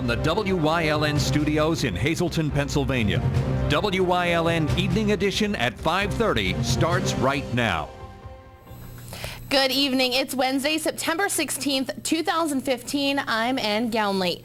from the WYLN studios in Hazleton, Pennsylvania. WYLN Evening Edition at 5:30 starts right now. Good evening. It's Wednesday, September 16th, 2015. I'm Ann Gownley.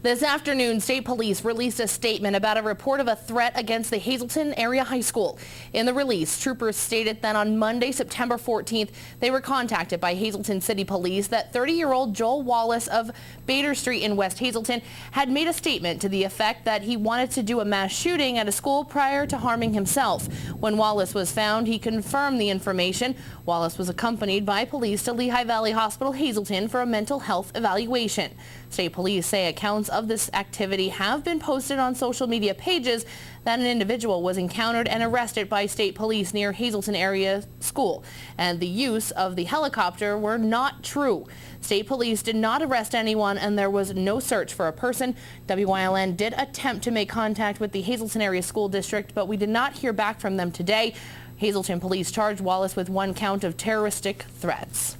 This afternoon, State Police released a statement about a report of a threat against the Hazleton Area High School. In the release, troopers stated that on Monday, September 14th, they were contacted by Hazleton City Police that 30-year-old Joel Wallace of Bader Street in West Hazleton had made a statement to the effect that he wanted to do a mass shooting at a school prior to harming himself. When Wallace was found, he confirmed the information. Wallace was accompanied by police to Lehigh Valley Hospital, Hazleton for a mental health evaluation. State Police say accounts of this activity have been posted on social media pages that an individual was encountered and arrested by State Police near Hazleton Area School, and the use of the helicopter were not true. State Police did not arrest anyone, and there was no search for a person. WYLN did attempt to make contact with the Hazleton Area School District, but we did not hear back from them today. Hazleton Police charged Wallace with 1 count of terroristic threats.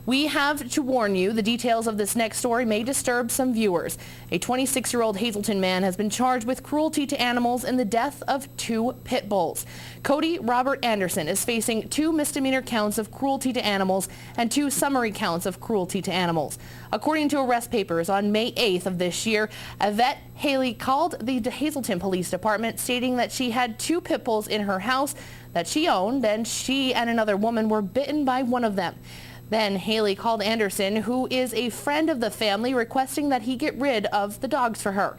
We have to warn you, the details of this next story may disturb some viewers. A 26-year-old Hazleton man has been charged with cruelty to animals in the death of 2 pit bulls. Cody Robert Anderson is facing 2 misdemeanor counts of cruelty to animals and 2 summary counts of cruelty to animals. According to arrest papers on May 8th of this year, Yvette Haley called the Hazleton Police Department stating that she had 2 pit bulls in her house that she owned, and she and another woman were bitten by one of them. Then Haley called Anderson, who is a friend of the family, requesting that he get rid of the dogs for her.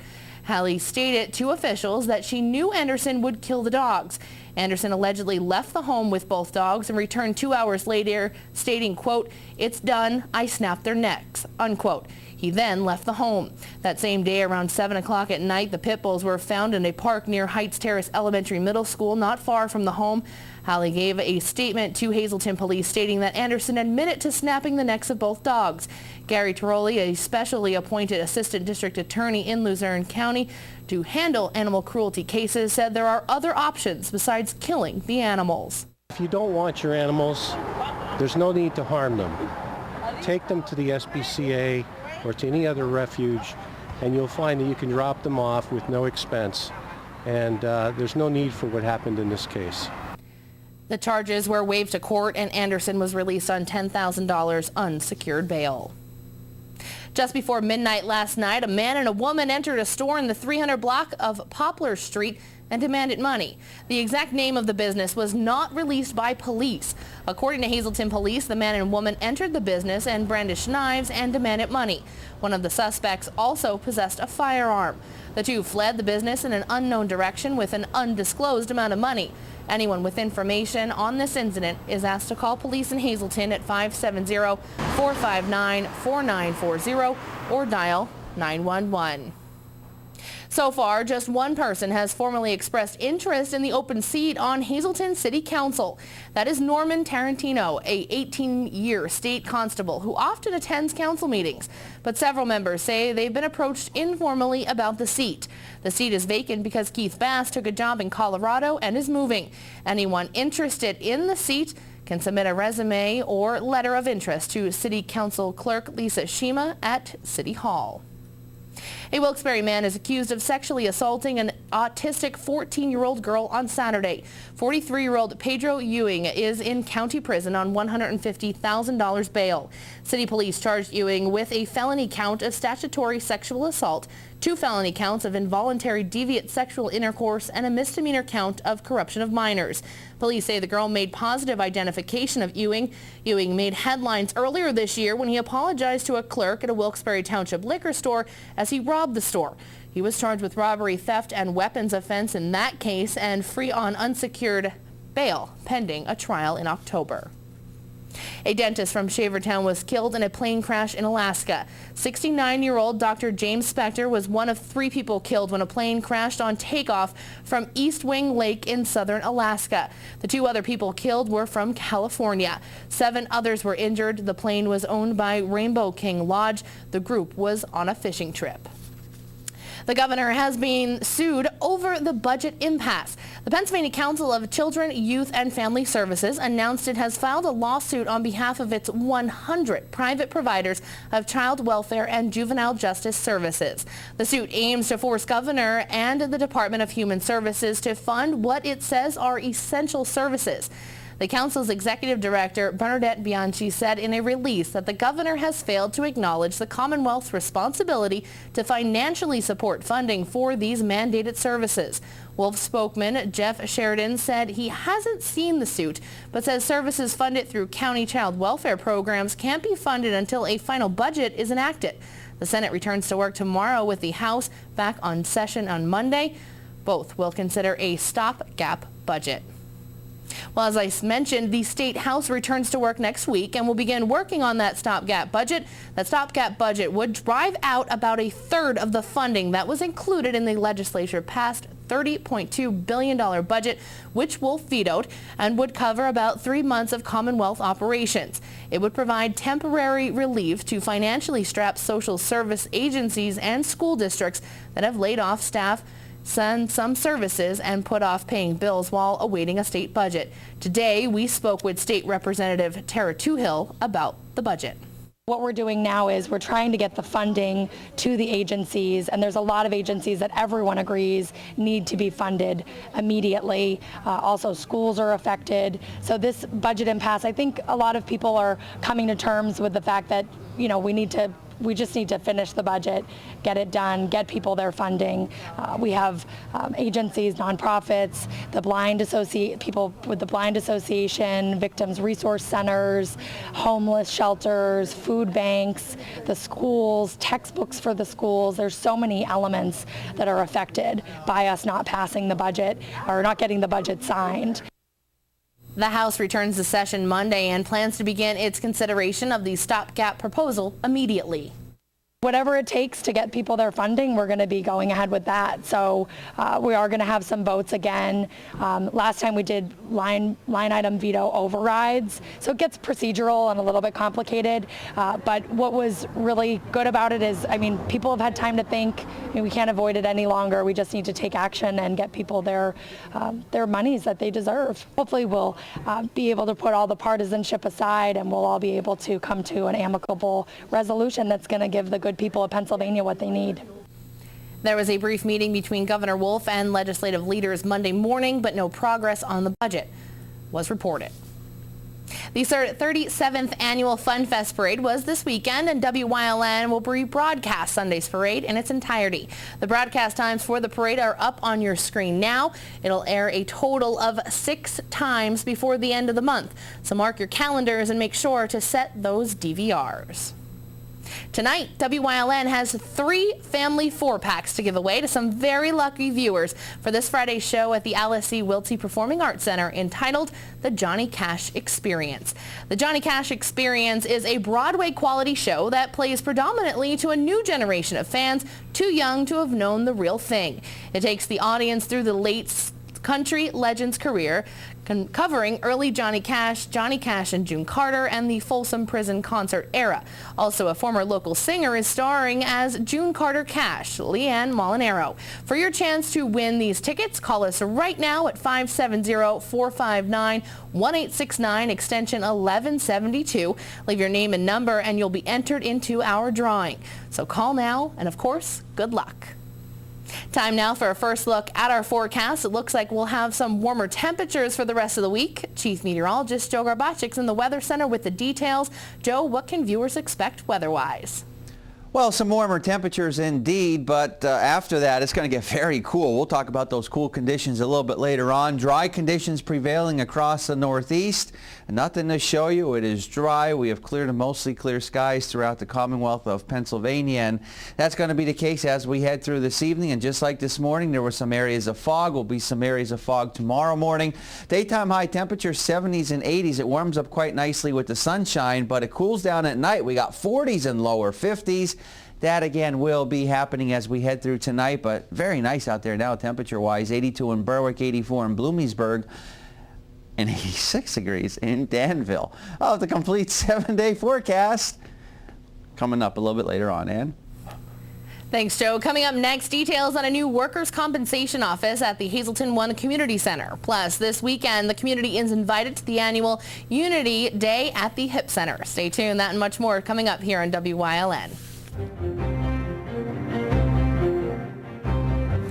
Haley stated to officials that she knew Anderson would kill the dogs. Anderson allegedly left the home with both dogs and returned 2 hours later, stating, quote, "It's done, I snapped their necks," unquote. He then left the home. That same day, around 7 o'clock at night, the pit bulls were found in a park near Heights Terrace Elementary Middle School, not far from the home. Haley gave a statement to Hazleton Police stating that Anderson admitted to snapping the necks of both dogs. Gary Tiroli, a specially appointed assistant district attorney in Luzerne County to handle animal cruelty cases, said there are other options besides killing the animals. If you don't want your animals, there's no need to harm them. Take them to the SPCA or to any other refuge, and you'll find that you can drop them off with no expense. And there's no need for what happened in this case. The charges were waived to court, and Anderson was released on $10,000 unsecured bail. Just before midnight last night, a man and a woman entered a store in the 300 block of Poplar Street and demanded money. The exact name of the business was not released by police. According to Hazleton Police, the man and woman entered the business and brandished knives and demanded money. One of the suspects also possessed a firearm. The 2 fled the business in an unknown direction with an undisclosed amount of money. Anyone with information on this incident is asked to call police in Hazleton at 570-459-4940 or dial 911. So far, just 1 person has formally expressed interest in the open seat on Hazleton City Council. That is Norman Tarantino, a 18-year state constable who often attends council meetings. But several members say they've been approached informally about the seat. The seat is vacant because Keith Bass took a job in Colorado and is moving. Anyone interested in the seat can submit a resume or letter of interest to City Council Clerk Lisa Shima at City Hall. A Wilkes-Barre man is accused of sexually assaulting an autistic 14-year-old girl on Saturday. 43-year-old Pedro Ewing is in county prison on $150,000 bail. City police charged Ewing with a felony count of statutory sexual assault, 2 felony counts of involuntary deviant sexual intercourse, and a misdemeanor count of corruption of minors. Police say the girl made positive identification of Ewing. Ewing made headlines earlier this year when he apologized to a clerk at a Wilkes-Barre Township liquor store as he robbed the store. He was charged with robbery, theft, and weapons offense in that case and free on unsecured bail pending a trial in October. A dentist from Shavertown was killed in a plane crash in Alaska. 69-year-old Dr. James Spector was one of 3 people killed when a plane crashed on takeoff from East Wing Lake in southern Alaska. The 2 other people killed were from California. 7 others were injured. The plane was owned by Rainbow King Lodge. The group was on a fishing trip. The governor has been sued over the budget impasse. The Pennsylvania Council of Children, Youth, and Family Services announced it has filed a lawsuit on behalf of its 100 private providers of child welfare and juvenile justice services. The suit aims to force Governor and the Department of Human Services to fund what it says are essential services. The council's executive director, Bernadette Bianchi, said in a release that the governor has failed to acknowledge the Commonwealth's responsibility to financially support funding for these mandated services. Wolf spokesman Jeff Sheridan said he hasn't seen the suit, but says services funded through county child welfare programs can't be funded until a final budget is enacted. The Senate returns to work tomorrow with the House back on session on Monday. Both will consider a stopgap budget. Well, as I mentioned, the State House returns to work next week and will begin working on that stopgap budget. That stopgap budget would drive out about a third of the funding that was included in the legislature passed $30.2 billion budget, which Wolf vetoed, and would cover about 3 months of Commonwealth operations. It would provide temporary relief to financially strapped social service agencies and school districts that have laid off staff, send some services, and put off paying bills while awaiting a state budget. Today, we spoke with State Representative Tara Toohill about the budget. What we're doing now is we're trying to get the funding to the agencies, and there's a lot of agencies that everyone agrees need to be funded immediately. Also, schools are affected. So this budget impasse, I think a lot of people are coming to terms with the fact that, you know, we just need to finish the budget, get it done, get people their funding. We have agencies, nonprofits, people with the Blind Association, victims resource centers, homeless shelters, food banks, the schools, textbooks for the schools. There's so many elements that are affected by us not passing the budget or not getting the budget signed. The House returns to session Monday and plans to begin its consideration of the stopgap proposal immediately. Whatever it takes to get people their funding, we're going to be going ahead with that. So we are going to have some votes again. Last time we did line item veto overrides, so it gets procedural and a little bit complicated. But what was really good about it is, I mean, people have had time to think. I mean, we can't avoid it any longer. We just need to take action and get people their monies that they deserve. Hopefully we'll be able to put all the partisanship aside, and we'll all be able to come to an amicable resolution that's going to give the good people of Pennsylvania what they need. There was a brief meeting between Governor Wolf and legislative leaders Monday morning, but no progress on the budget was reported. The 37th Annual Fun Fest Parade was this weekend, and WYLN will rebroadcast Sunday's parade in its entirety. The broadcast times for the parade are up on your screen now. It'll air a total of 6 times before the end of the month, so mark your calendars and make sure to set those DVRs. Tonight, WYLN has 3 family 4-packs to give away to some very lucky viewers for this Friday's show at the Alice C. Wiltsey Performing Arts Center entitled The Johnny Cash Experience. The Johnny Cash Experience is a Broadway quality show that plays predominantly to a new generation of fans too young to have known the real thing. It takes the audience through the late country legend's career, covering early Johnny Cash and June Carter, and the Folsom Prison concert era. Also, a former local singer is starring as June Carter Cash, Leanne Molinaro. For your chance to win these tickets, call us right now at 570-459-1869, extension 1172. Leave your name and number, and you'll be entered into our drawing. So call now, and of course, good luck. Time now for a first look at our forecast. It looks like we'll have some warmer temperatures for the rest of the week. Chief Meteorologist Joe Garbachik's in the Weather Center with the details. Joe, what can viewers expect weather-wise? Well, some warmer temperatures indeed, but after that it's going to get very cool. We'll talk about those cool conditions a little bit later on. Dry conditions prevailing across the Northeast. Nothing to show you. It is dry. We have clear to mostly clear skies throughout the Commonwealth of Pennsylvania, and that's going to be the case as we head through this evening. And just like this morning, there were some areas of fog. Will be some areas of fog tomorrow morning. Daytime high temperatures 70s and 80s. It warms up quite nicely with the sunshine, but it cools down at night. We got 40s and lower 50s. That again will be happening as we head through tonight, but very nice out there now temperature-wise. 82 in Berwick, 84 in Bloomsburg, and 86 degrees in Danville. Oh, the complete 7-day forecast coming up a little bit later on, Ann. Thanks, Joe. Coming up next, details on a new workers' compensation office at the Hazleton One Community Center. Plus, this weekend, the community is invited to the annual Unity Day at the Hip Center. Stay tuned. That and much more coming up here on WYLN.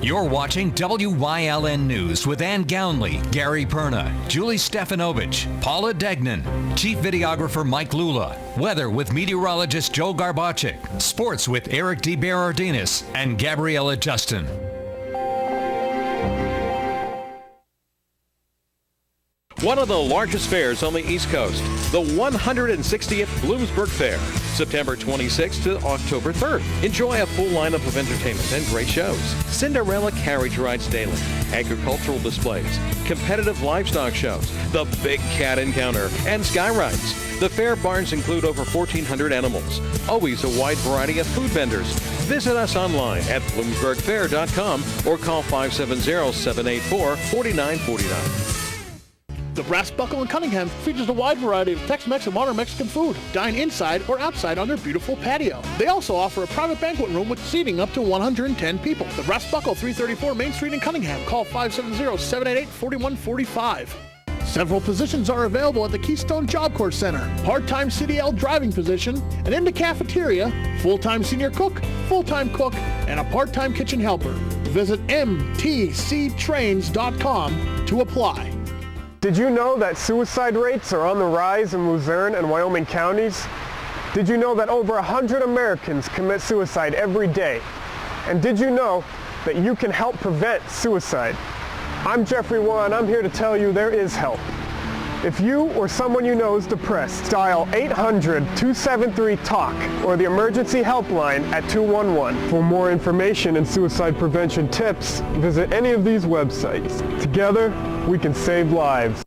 You're watching WYLN News with Ann Gownley, Gary Perna, Julie Stefanovich, Paula Degnan, Chief Videographer Mike Lula, weather with meteorologist Joe Garbacik, sports with Eric DeBerardinis and Gabriella Justin. One of the largest fairs on the East Coast, the 160th Bloomsburg Fair, September 26th to October 3rd. Enjoy a full lineup of entertainment and great shows. Cinderella carriage rides daily, agricultural displays, competitive livestock shows, the Big Cat Encounter, and sky rides. The fair barns include over 1,400 animals. Always a wide variety of food vendors. Visit us online at bloomsburgfair.com or call 570-784-4949. The Brass Buckle in Cunningham features a wide variety of Tex-Mex and modern Mexican food. Dine inside or outside on their beautiful patio. They also offer a private banquet room with seating up to 110 people. The Brass Buckle, 334 Main Street in Cunningham. Call 570-788-4145. Several positions are available at the Keystone Job Corps Center. Part-time CDL driving position, an in the cafeteria, full-time senior cook, full-time cook, and a part-time kitchen helper. Visit mtctrains.com to apply. Did you know that suicide rates are on the rise in Luzerne and Wyoming counties? Did you know that over 100 Americans commit suicide every day? And did you know that you can help prevent suicide? I'm Jeffrey Waugh, and I'm here to tell you there is help. If you or someone you know is depressed, dial 800-273-TALK or the emergency helpline at 211. For more information and suicide prevention tips, visit any of these websites. Together, we can save lives.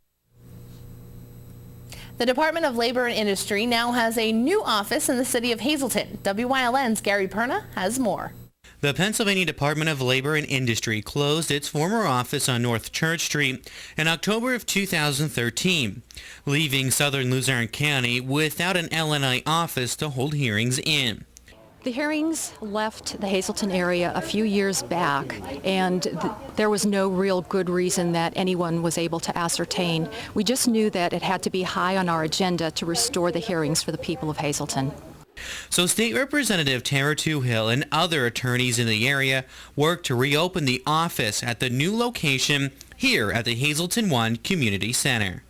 The Department of Labor and Industry now has a new office in the city of Hazleton. WYLN's Gary Perna has more. The Pennsylvania Department of Labor and Industry closed its former office on North Church Street in October of 2013, leaving southern Luzerne County without an LNI office to hold hearings in. The hearings left the Hazleton area a few years back, and there was no real good reason that anyone was able to ascertain. We just knew that it had to be high on our agenda to restore the hearings for the people of Hazleton. So State Representative Tara Toohill and other attorneys in the area worked to reopen the office at the new location here at the Hazleton One Community Center.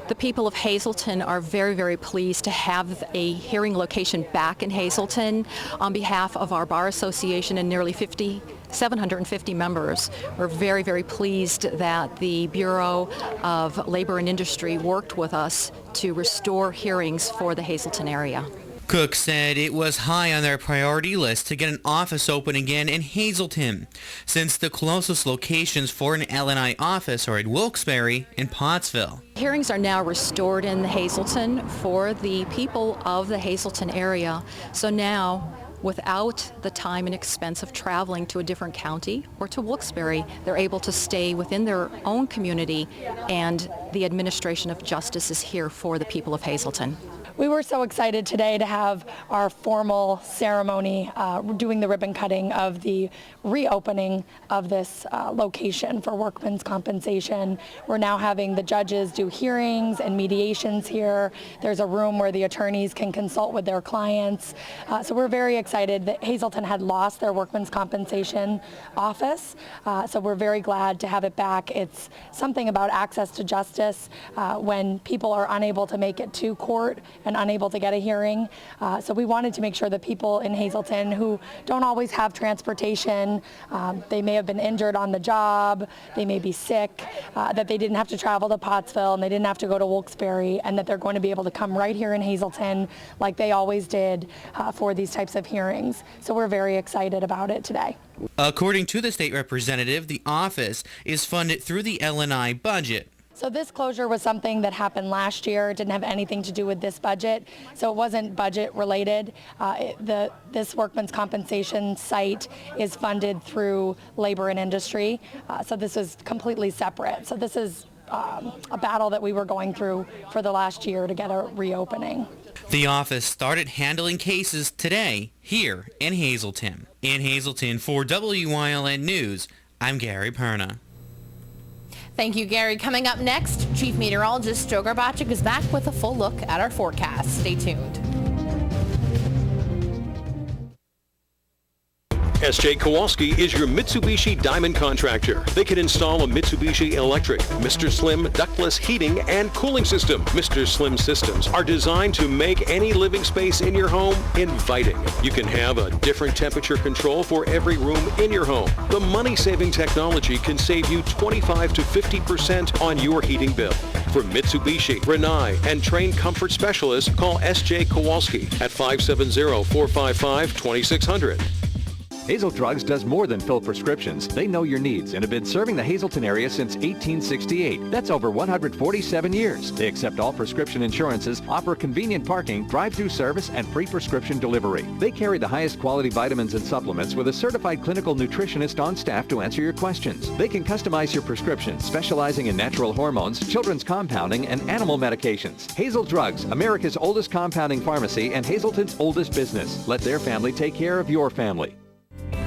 The people of Hazleton are very, very pleased to have a hearing location back in Hazleton. On behalf of our Bar Association and nearly 750 members, we're very, very pleased that the Bureau of Labor and Industry worked with us to restore hearings for the Hazleton area. Cook said it was high on their priority list to get an office open again in Hazleton, since the closest locations for an LNI office are at Wilkes-Barre and Pottsville. Hearings are now restored in Hazleton for the people of the Hazleton area. So now, without the time and expense of traveling to a different county or to Wilkes-Barre, they're able to stay within their own community, and the administration of justice is here for the people of Hazleton. We were so excited today to have our formal ceremony doing the ribbon cutting of the reopening of this location for workmen's compensation. We're now having the judges do hearings and mediations here. There's a room where the attorneys can consult with their clients. So we're very excited that Hazleton had lost their workmen's compensation office. So we're very glad to have it back. It's something about access to justice when people are unable to make it to court and unable to get a hearing. So we wanted to make sure that people in Hazleton who don't always have transportation, they may have been injured on the job, they may be sick, that they didn't have to travel to Pottsville and they didn't have to go to Wilkes-Barre, and that they're going to be able to come right here in Hazleton like they always did for these types of hearings. So we're very excited about it today. According to the state representative, the office is funded through the LNI budget. So this closure was something that happened last year. It didn't have anything to do with this budget, so it wasn't budget related. This workman's compensation site is funded through labor and industry, so this is completely separate. So this is a battle that we were going through for the last year to get a reopening. The office started handling cases today here in Hazleton. In Hazleton, for WYLN News, I'm Gary Perna. Thank you, Gary. Coming up next, Chief Meteorologist Joe Garbacik is back with a full look at our forecast. Stay tuned. S.J. Kowalski is your Mitsubishi Diamond contractor. They can install a Mitsubishi electric, Mr. Slim ductless heating and cooling system. Mr. Slim systems are designed to make any living space in your home inviting. You can have a different temperature control for every room in your home. The money-saving technology can save you 25 to 50% on your heating bill. For Mitsubishi, Rinnai, and trained comfort specialists, call S.J. Kowalski at 570-455-2600. Hazel Drugs does more than fill prescriptions. They know your needs and have been serving the Hazleton area since 1868. That's over 147 years. They accept all prescription insurances, offer convenient parking, drive-through service, and free prescription delivery. They carry the highest quality vitamins and supplements with a certified clinical nutritionist on staff to answer your questions. They can customize your prescriptions, specializing in natural hormones, children's compounding, and animal medications. Hazel Drugs, America's oldest compounding pharmacy and Hazleton's oldest business. Let their family take care of your family.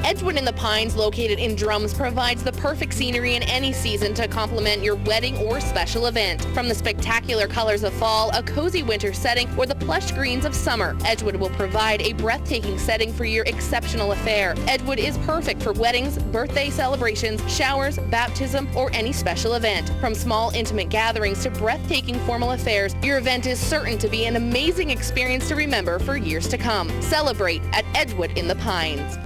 Edgewood in the Pines, located in Drums, provides the perfect scenery in any season to complement your wedding or special event. From the spectacular colors of fall, a cozy winter setting, or the plush greens of summer, Edgewood will provide a breathtaking setting for your exceptional affair. Edgewood is perfect for weddings, birthday celebrations, showers, baptism, or any special event. From small intimate gatherings to breathtaking formal affairs, your event is certain to be an amazing experience to remember for years to come. Celebrate at Edgewood in the Pines.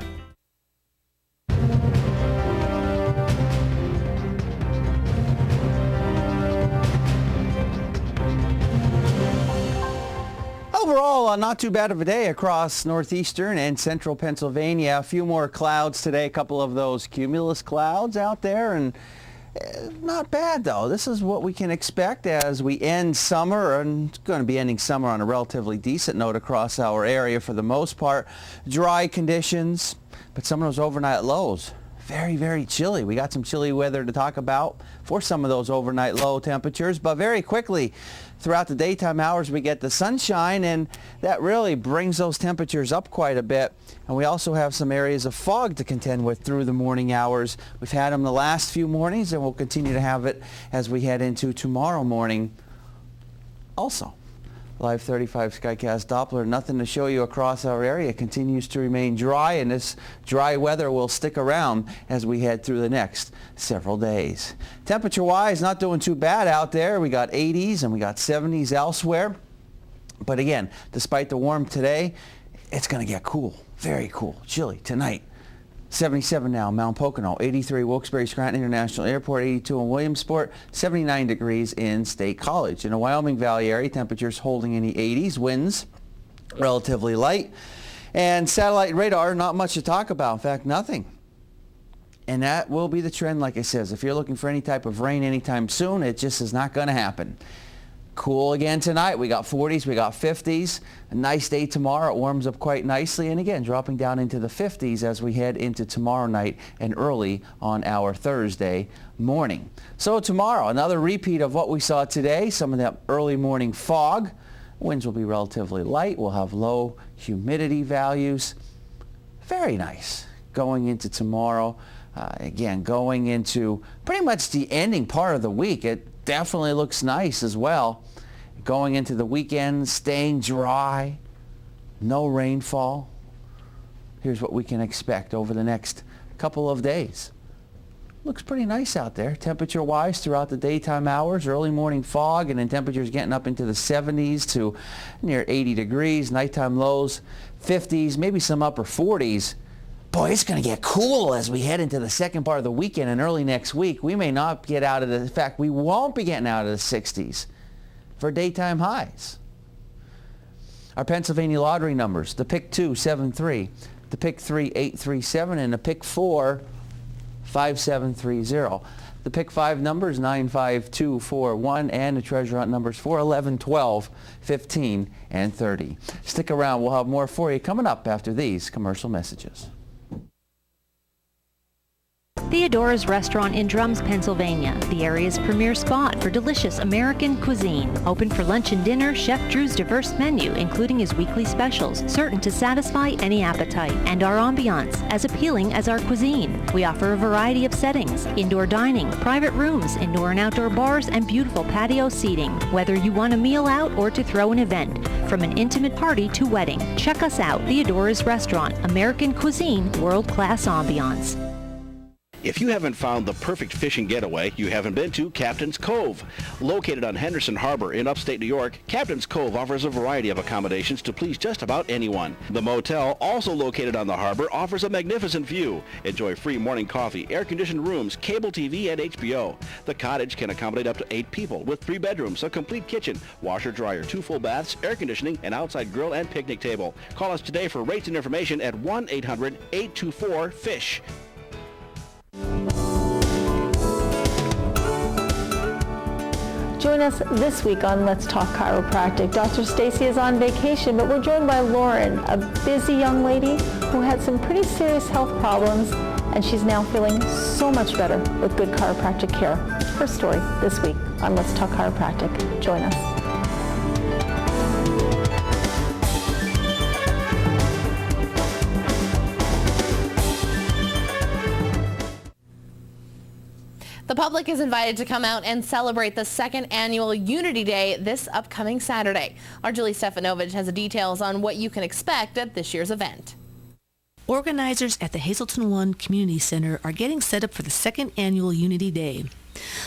Overall, not too bad of a day across northeastern and central Pennsylvania. A few more clouds today, a couple of those cumulus clouds out there, and not bad though. This is what we can expect as we end summer, and it's going to be ending summer on a relatively decent note across our area for the most part. Dry conditions, but some of those overnight lows, very, very chilly. We got some chilly weather to talk about for some of those overnight low temperatures, but very quickly throughout the daytime hours we get the sunshine, and that really brings those temperatures up quite a bit. And we also have some areas of fog to contend with through the morning hours. We've had them the last few mornings, and we'll continue to have it as we head into tomorrow morning also. Live 35 Skycast Doppler, nothing to show you across our area. Continues to remain dry, and this dry weather will stick around as we head through the next several days. Temperature-wise, not doing too bad out there. We got 80s and we got 70s elsewhere. But again, despite the warm today, it's going to get cool, very cool, chilly tonight. 77 now, Mount Pocono, 83 Wilkes-Barre-Scranton International Airport, 82 in Williamsport, 79 degrees in State College. In the Wyoming Valley area, temperatures holding in the 80s, winds relatively light, and satellite radar, not much to talk about, in fact, nothing. And that will be the trend, like I said. If you're looking for any type of rain anytime soon, it just is not going to happen. Cool again tonight. We got 40s, we got 50s. A nice day tomorrow. It warms up quite nicely, and again dropping down into the 50s as we head into tomorrow night and early on our Thursday morning. So tomorrow, another repeat of what we saw today. Some of that early morning fog. Winds will be relatively light. We'll have low humidity values. Very nice going into tomorrow. Again, going into pretty much the ending part of the week. It definitely looks nice as well. Going into the weekend, staying dry, no rainfall. Here's what we can expect over the next couple of days. Looks pretty nice out there, temperature-wise, throughout the daytime hours. Early morning fog, and then temperatures getting up into the 70s to near 80 degrees. Nighttime lows, 50s, maybe some upper 40s. Boy, it's going to get cool as we head into the second part of the weekend and early next week. We may not get out of the, in fact, we won't be getting out of the 60s for daytime highs. Our Pennsylvania lottery numbers, the pick 2, 7-3, the pick 3, 8-3-7, and the pick 4, 5-7-3-0. The pick 5 numbers, 9, 5, 2, 4, 1, and the treasure hunt numbers 4, 11, 12, 15, and 30. Stick around. We'll have more for you coming up after these commercial messages. Theodora's Restaurant in Drums, Pennsylvania, the area's premier spot for delicious American cuisine. Open for lunch and dinner, Chef Drew's diverse menu, including his weekly specials, certain to satisfy any appetite, and our ambiance, as appealing as our cuisine. We offer a variety of settings, indoor dining, private rooms, indoor and outdoor bars, and beautiful patio seating. Whether you want a meal out or to throw an event, from an intimate party to wedding, check us out. Theodora's Restaurant, American cuisine, world-class ambiance. If you haven't found the perfect fishing getaway, you haven't been to Captain's Cove. Located on Henderson Harbor in upstate New York, Captain's Cove offers a variety of accommodations to please just about anyone. The motel, also located on the harbor, offers a magnificent view. Enjoy free morning coffee, air-conditioned rooms, cable TV, and HBO. The cottage can accommodate up to 8 people with 3 bedrooms, a complete kitchen, washer-dryer, 2 full baths, air conditioning, an outside grill and picnic table. Call us today for rates and information at 1-800-824-FISH. Join us this week on Let's Talk Chiropractic. Dr. Stacy is on vacation, but we're joined by Lauren, a busy young lady who had some pretty serious health problems, and she's now feeling so much better with good chiropractic care. Her story this week on Let's Talk Chiropractic. Join us. The public is invited to come out and celebrate the 2nd annual Unity Day this upcoming Saturday. Our Julie Stefanovic has the details on what you can expect at this year's event. Organizers at the Hazleton One Community Center are getting set up for the 2nd annual Unity Day.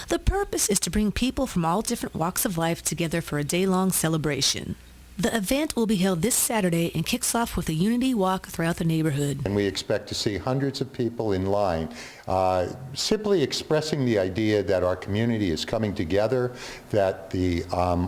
The purpose is to bring people from all different walks of life together for a day-long celebration. The event will be held this Saturday and kicks off with a unity walk throughout the neighborhood. And we expect to see hundreds of people in line, simply expressing the idea that our community is coming together, that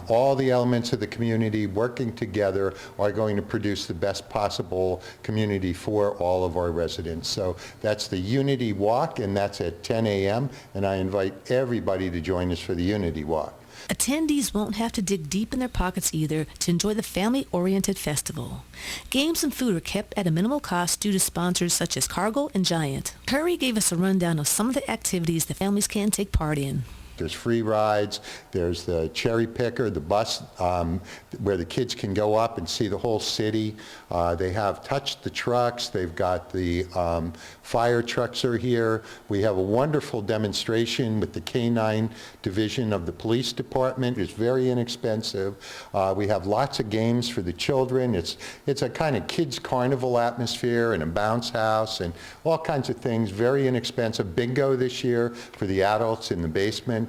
all the elements of the community working together are going to produce the best possible community for all of our residents. So that's the Unity Walk, and that's at 10 a.m., and I invite everybody to join us for the Unity Walk. Attendees won't have to dig deep in their pockets either to enjoy the family-oriented festival. Games and food are kept at a minimal cost due to sponsors such as Cargill and Giant. Curry gave us a rundown of some of the activities the families can take part in. There's free rides, there's the cherry picker, the bus where the kids can go up and see the whole city. They have touched the trucks, they've got the fire trucks are here. We have a wonderful demonstration with the K-9 division of the police department. It's very inexpensive. We have lots of games for the children. It's a kind of kids carnival atmosphere and a bounce house and all kinds of things, very inexpensive. Bingo this year for the adults in the basement.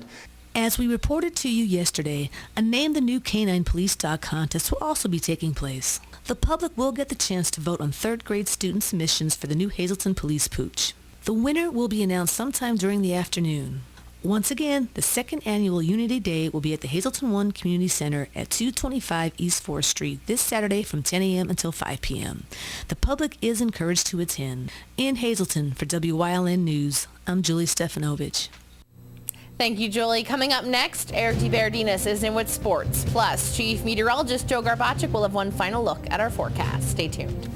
As we reported to you yesterday, a Name the New Canine Police Dog contest will also be taking place. The public will get the chance to vote on 3rd grade student submissions for the new Hazleton Police Pooch. The winner will be announced sometime during the afternoon. Once again, the 2nd annual Unity Day will be at the Hazleton One Community Center at 225 East 4th Street this Saturday from 10 a.m. until 5 p.m. The public is encouraged to attend. In Hazleton, for WYLN News, I'm Julie Stefanovic. Thank you, Julie. Coming up next, Eric DeBerdinis is in with sports. Plus, Chief Meteorologist Joe Garbacik will have one final look at our forecast. Stay tuned.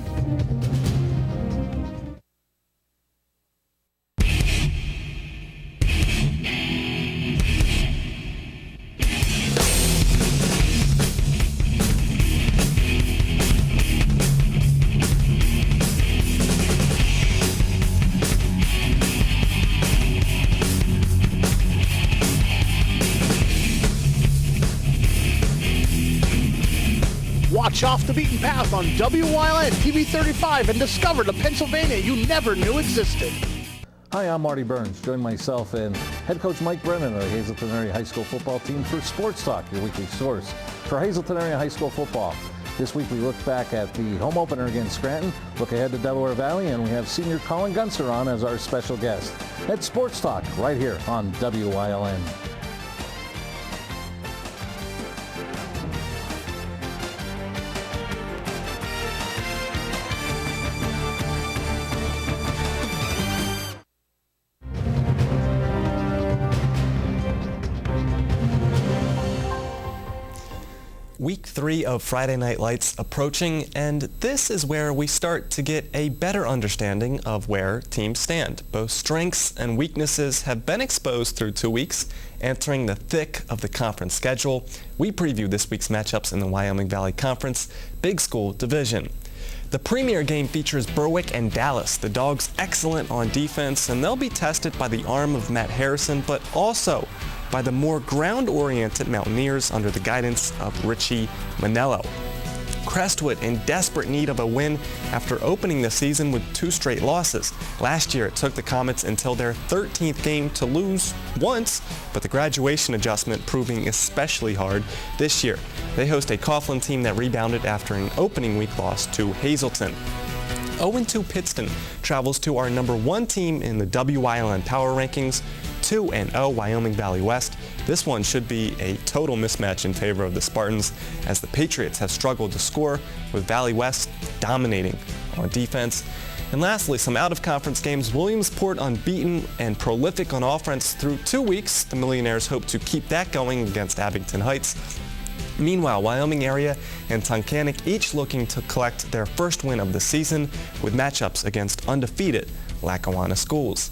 Watch Off the Beaten Path on WYLN TV 35 and discover the Pennsylvania you never knew existed. Hi, I'm Marty Burns. Join myself and head coach Mike Brennan of the Hazleton Area High School football team for Sports Talk, your weekly source for Hazleton Area High School football. This week we look back at the home opener against Scranton, look ahead to Delaware Valley, and we have senior Colin Gunser on as our special guest. That's Sports Talk right here on WYLN. week 3 of Friday Night Lights approaching, and this is where we start to get a better understanding of where teams stand. Both strengths and weaknesses have been exposed through 2 weeks. Entering the thick of the conference schedule, we preview this week's matchups in the Wyoming Valley Conference Big School Division. The premier game features Berwick and Dallas. The Dogs excellent on defense, and they'll be tested by the arm of Matt Harrison, but also by the more ground-oriented Mountaineers under the guidance of Richie Manello. Crestwood in desperate need of a win after opening the season with 2 straight losses. Last year, it took the Comets until their 13th game to lose once, but the graduation adjustment proving especially hard this year. They host a Coughlin team that rebounded after an opening week loss to Hazleton. 0-2 Pittston travels to our number 1 team in the WYLN Power Rankings, 2-0 Wyoming Valley West. This one should be a total mismatch in favor of the Spartans, as the Patriots have struggled to score, with Valley West dominating on defense. And lastly, some out-of-conference games. Williamsport unbeaten and prolific on offense through 2 weeks. The Millionaires hope to keep that going against Abington Heights. Meanwhile, Wyoming area and Tunkhannock each looking to collect their first win of the season, with matchups against undefeated Lackawanna schools.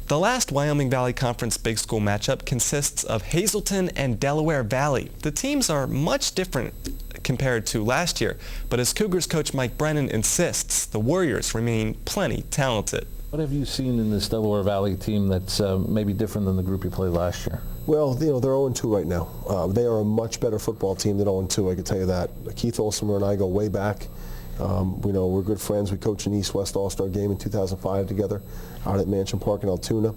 The last Wyoming Valley Conference Big School matchup consists of Hazleton and Delaware Valley. The teams are much different compared to last year, but as Cougars coach Mike Brennan insists, the Warriors remain plenty talented. What have you seen in this Delaware Valley team that's maybe different than the group you played last year? Well, they're 0-2 right now. They are a much better football team than 0-2, I can tell you that. Keith Olsenmer and I go way back. We're good friends. We coached an East-West All-Star game in 2005 together out at Mansion Park in Altoona.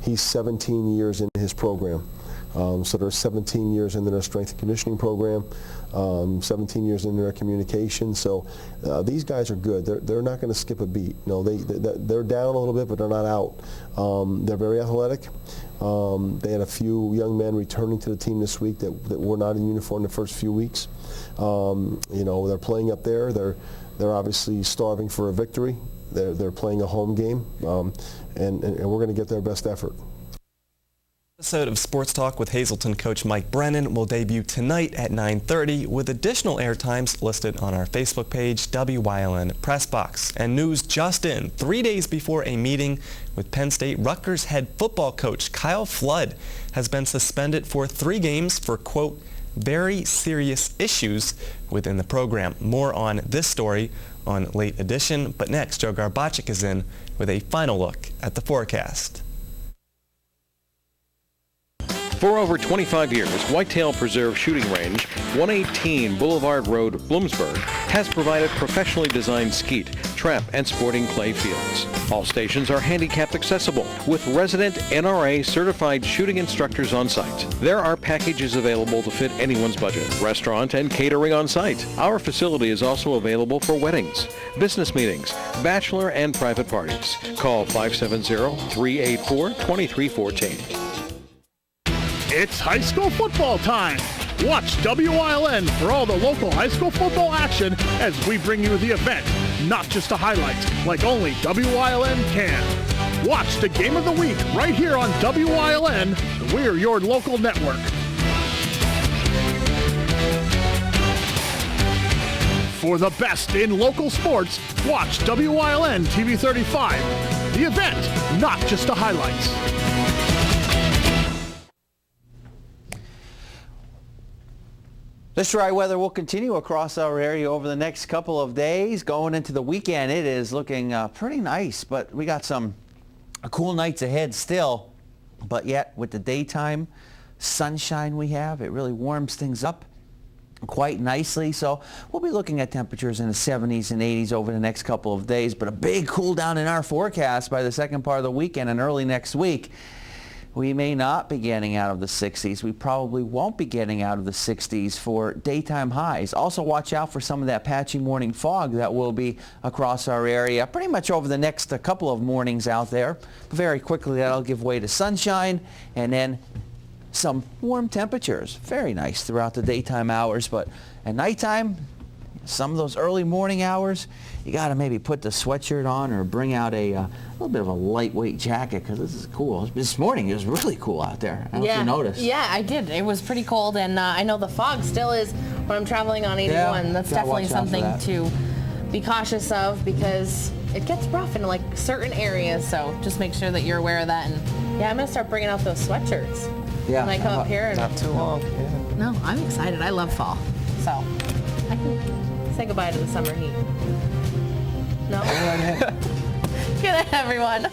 He's 17 years into his program. So they're 17 years into their strength and conditioning program, 17 years into their communication. So these guys are good. They're not going to skip a beat. They're down a little bit, but they're not out. They're very athletic. They had a few young men returning to the team this week that were not in uniform the first few weeks. They're playing up there. They're obviously starving for a victory. They're playing a home game, and we're going to get their best effort. Episode of Sports Talk with Hazleton coach Mike Brennan will debut tonight at 9:30 with additional air times listed on our Facebook page, WYLN Press Box. And news just in, 3 days before a meeting with Penn State, Rutgers head football coach Kyle Flood has been suspended for 3 games for, quote, very serious issues within the program. More on this story on Late Edition, but next, Joe Garbaczyk is in with a final look at the forecast. For over 25 years, Whitetail Preserve Shooting Range, 118 Boulevard Road, Bloomsburg, has provided professionally designed skeet, trap, and sporting clay fields. All stations are handicap accessible with resident NRA certified shooting instructors on site. There are packages available to fit anyone's budget, restaurant and catering on site. Our facility is also available for weddings, business meetings, bachelor and private parties. Call 570-384-2314. It's high school football time. Watch WYLN for all the local high school football action as we bring you the event, not just a highlight, like only WYLN can. Watch the game of the week right here on WYLN. We're your local network. For the best in local sports, watch WYLN TV 35. The event, not just a highlight. This dry weather will continue across our area over the next couple of days. Going into the weekend, it is looking pretty nice, but we got some cool nights ahead still. But yet, with the daytime sunshine we have, it really warms things up quite nicely. So we'll be looking at temperatures in the 70s and 80s over the next couple of days, but a big cool down in our forecast by the second part of the weekend and early next week. We may not be getting out of the 60s. We probably won't be getting out of the 60s for daytime highs. Also watch out for some of that patchy morning fog that will be across our area pretty much over the next couple of mornings out there. Very quickly that'll give way to sunshine and then some warm temperatures. Very nice throughout the daytime hours, but at nighttime, some of those early morning hours, you got to maybe put the sweatshirt on or bring out a little bit of a lightweight jacket because this is cool. This morning it was really cool out there. I don't know if you noticed. Yeah, I did. It was pretty cold, and I know the fog still is when I'm traveling on 81. Yeah, That's gotta definitely watch out for something that. to be cautious of because it gets rough in like certain areas. So just make sure that you're aware of that. And yeah, I'm gonna start bringing out those sweatshirts Yeah, when I come up here. And, Not too long. Yeah. no, I'm excited. I love fall. So I can say goodbye to the summer heat. No. Good night, everyone.